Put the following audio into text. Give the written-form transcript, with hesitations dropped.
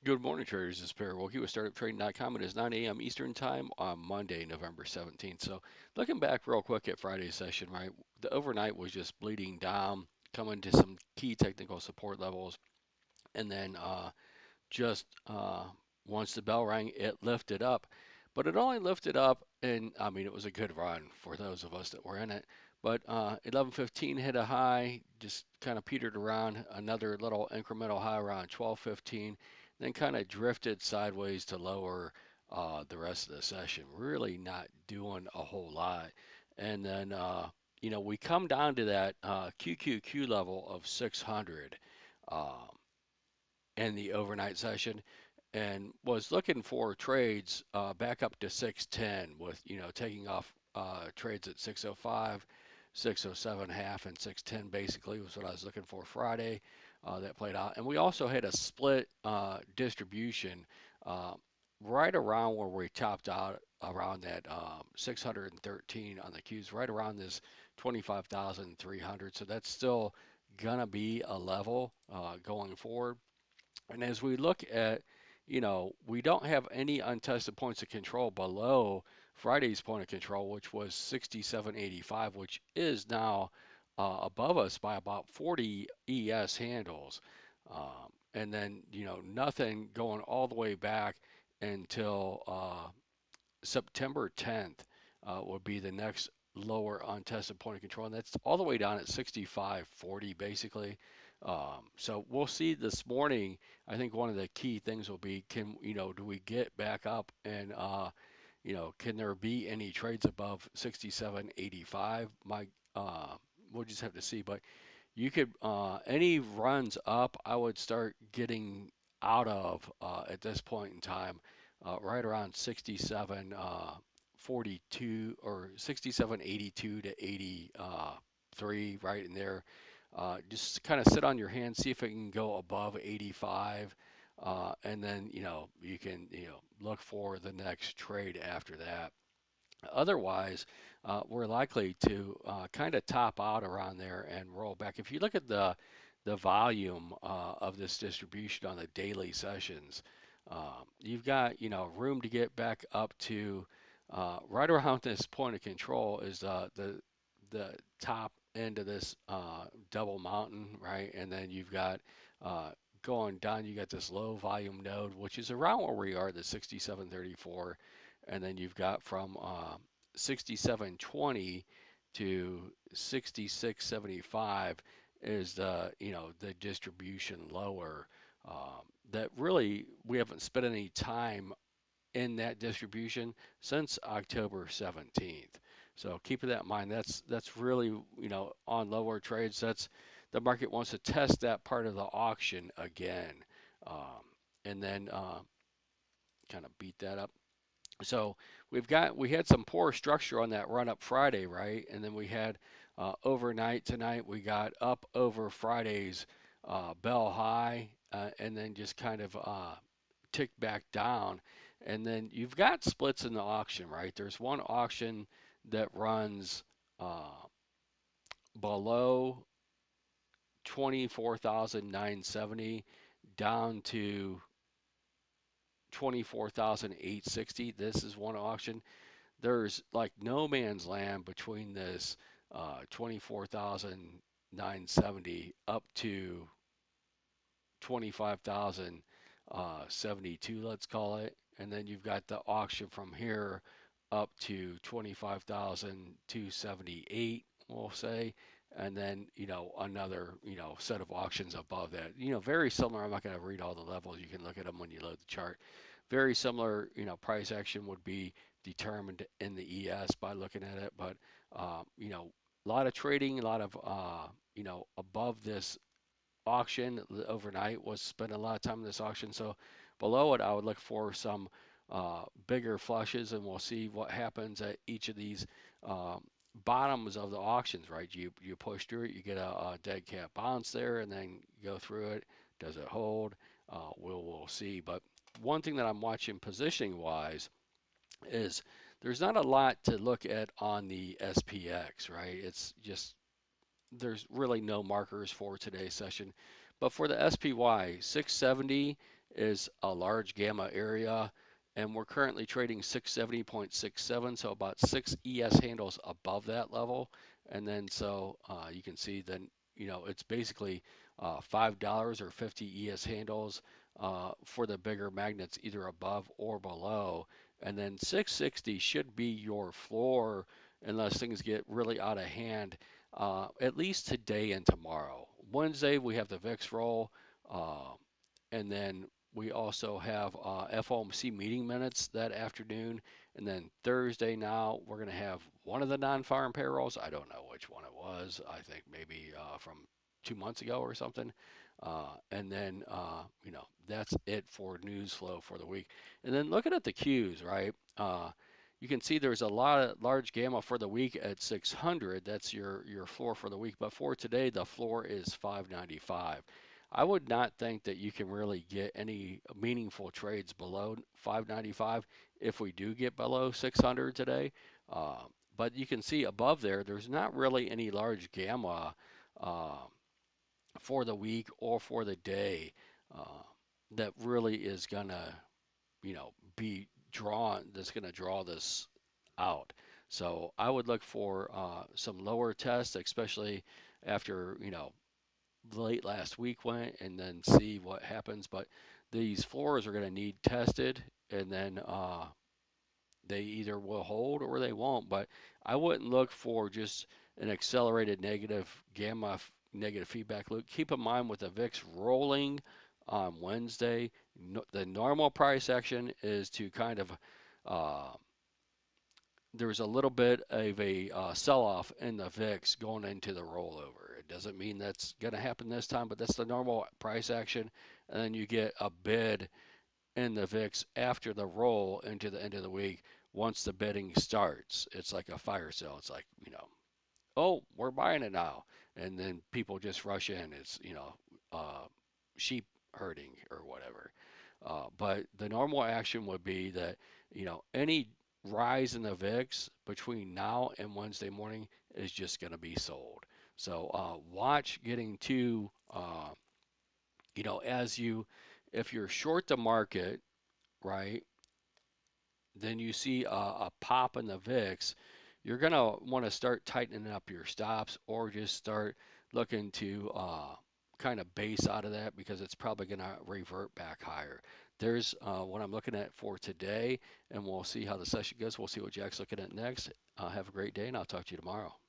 Good morning, traders. This is Perry Wilkie with StartupTrading.com. It is 9 a.m. Eastern Time on Monday, November 17th. So, looking back real quick at Friday's session, right? The overnight was just bleeding down, coming to some key technical support levels, and then just once the bell rang, it lifted up. But it only lifted up, and I mean, it was a good run for those of us that were in it. But 11:15 hit a high, just kind of petered around another little incremental high around 12:15, then kind of drifted sideways to lower the rest of the session. Really not doing a whole lot. And then, we come down to that QQQ level of 600. Um, in the overnight session and was looking for trades back up to 610 with, taking off trades at 605, 607 half, and 610 basically was what I was looking for Friday. That played out. And we also had a split distribution uh, right around where we topped out around that 613 on the Qs, right around this 25,300. So that's still gonna be a level going forward. And as we look at, we don't have any untested points of control below Friday's point of control, which was 67.85, which is now above us by about 40 ES handles. And then, nothing going all the way back until September 10th would be the next lower untested point of control, and that's all the way down at 65.40 basically. So we'll see this morning. I think one of the key things will be, do we get back up and, can there be any trades above 67.85? We'll just have to see, but you could, any runs up, I would start getting out of at this point in time, right around 67, 42 or 67.82 to 83, right in there. Just kind of sit on your hands, see if it can go above 85, and then, you can, look for the next trade after that. Otherwise, we're likely to kind of top out around there and roll back. If you look at the volume of this distribution on the daily sessions, you've got room to get back up to right around this point of control is the top end of this double mountain, right? And then you've got going down, you got this low volume node, which is around where we are, the 6734, and then you've got from 6720 to 6675 is the distribution lower. That really we haven't spent any time in that distribution since October 17th. So keeping that in mind, that's really on lower trades. That's the market wants to test that part of the auction again, um, and then kind of beat that up. So we had some poor structure on that run up Friday, right? And then we had overnight tonight we got up over Friday's bell high, and then just kind of ticked back down. And then you've got splits in the auction, right? There's one auction that runs uh, below 24,970 down to 24,860. This is one auction. There's like no man's land between this 24,970 up to 25,072, let's call it. And then you've got the auction from here up to 25,278, we'll say. And then, another, set of auctions above that. Very similar. I'm not going to read all the levels. You can look at them when you load the chart. Very similar, price action would be determined in the ES by looking at it. But, a lot of trading, a lot of, above this auction overnight was spending a lot of time in this auction. So below it, I would look for some bigger flushes, and we'll see what happens at each of these bottoms of the auctions. Right, you push through it, you get a dead cat bounce there, and then go through it. Does it hold? We'll see. But one thing that I'm watching positioning wise is there's not a lot to look at on the SPX. Right, it's just there's really no markers for today's session. But for the SPY, 670 is a large gamma area, and we're currently trading 670.67, so about 6 ES handles above that level. And then so you can see then, it's basically $5 or 50 ES handles for the bigger magnets either above or below. And then 660 should be your floor unless things get really out of hand, at least today and tomorrow. Wednesday, we have the VIX roll, uh, and then we also have FOMC meeting minutes that afternoon. And then Thursday now, we're going to have one of the non-farm payrolls. I don't know which one it was. I think maybe from 2 months ago or something. And then, that's it for news flow for the week. And then looking at the Qs, right? You can see there's a lot of large gamma for the week at 600. That's your floor for the week. But for today, the floor is 595. I would not think that you can really get any meaningful trades below 595 if we do get below 600 today. Uh, but you can see above there, there's not really any large gamma uh, for the week or for the day uh, that really is gonna, be drawn. That's gonna draw this out. So I would look for some lower tests, especially after late last week went, and then see what happens. But these floors are going to need tested, and then they either will hold or they won't. But I wouldn't look for just an accelerated negative gamma negative feedback loop. Keep in mind with the VIX rolling on Wednesday, no, the normal price action is to kind of uh, there's a little bit of a sell-off in the VIX going into the rollover. It doesn't mean that's going to happen this time, but that's the normal price action. And then you get a bid in the VIX after the roll into the end of the week. Once the bidding starts, it's like a fire sale. It's like, oh, we're buying it now. And then people just rush in. It's, uh, sheep herding or whatever. But the normal action would be that, any rise in the VIX between now and Wednesday morning is just going to be sold. So watch getting to, as if you're short the market, right, then you see a pop in the VIX, you're going to want to start tightening up your stops or just start looking to kind of base out of that because it's probably going to revert back higher. There's what I'm looking at for today, and we'll see how the session goes. We'll see what Jack's looking at next. Have a great day, and I'll talk to you tomorrow.